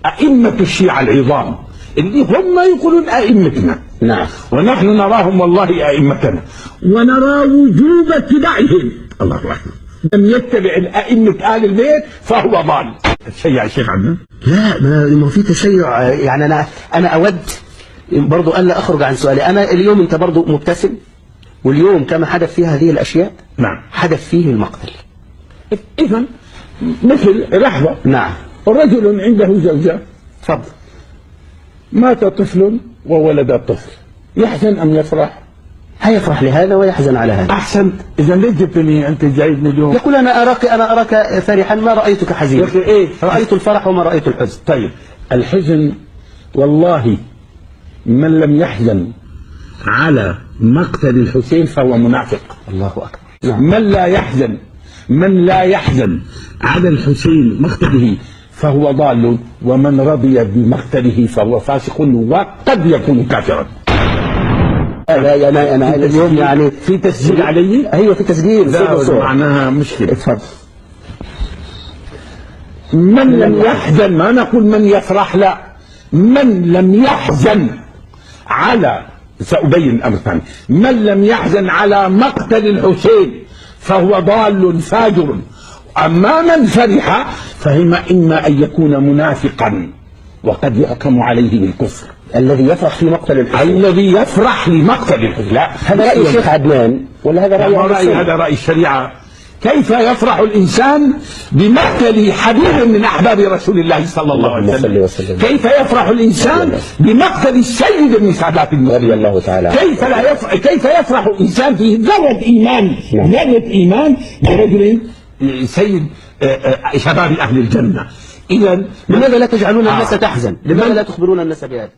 أئمة الشيعة العظام اللي هم يقولون أئمتنا، نعم، ونحن نراهم والله أئمتنا ونرى وجوب اتباعهم. الله أكبر. لم يتبع الأئمة آل البيت فهو ضال. تشيع الشيخ عبد. لا، ما في تشيع. يعني أنا أود برضو ألا أخرج عن سؤالي. أنا اليوم أنت برضو مبتسم، واليوم كما حدث فيه هذه الأشياء نعم حدث فيه المقتل. إذن مثل لحظة، نعم، رجل عنده زوجة، تفضل، مات طفل وولد الطفل، يحزن أم يفرح؟ هيفرح لهذا ويحزن على هذا. أحسنت. إذا ليش جبتني أنت جايبني اليوم؟ يقول أنا أراك فرحا، ما رأيتك حزينا. إيه؟ رأيت الفرح وما رأيت الحزن. طيب، الحزن والله من لم يحزن على مقتل الحسين فهو منافق. الله أكبر. نعم. من لا يحزن على الحسين مقتله فهو ضال، ومن رضي بمقتله فهو فاسق وقد يكون كافرا. لا، أنا اليوم يعني في تسجيل علي؟ أيوة في تسجيل. لا، معناها مشكلة. اتفضل. من لم يحزن، ما نقول من يفرح، لا، من لم يحزن على، سأبين الأمر ثاني، من لم يحزن على مقتل الحسين فهو ضال فاجر. أما من فرح إما أن يكون منافقا وقد يحكم عليه بالكفر. الذي يفرح في مقتل الحسين، الذي يفرح لمقتل الحسين، لا، هذا رأي الشيخ عدنان ولا هذا رأي؟ هذا رأي الشريعة. كيف يفرح الإنسان بمقتل حبيب من أحباب رسول الله صلى الله عليه وسلم؟ كيف يفرح الإنسان بمقتل السيد من سادات المسلمين؟ الله تعالى. كيف يفرح الإنسان في ذرة إيمان برجل سيد شباب أهل الجنة؟ إذا لماذا لا تجعلون الناس تحزن؟ لماذا لا تخبرون الناس بهذا؟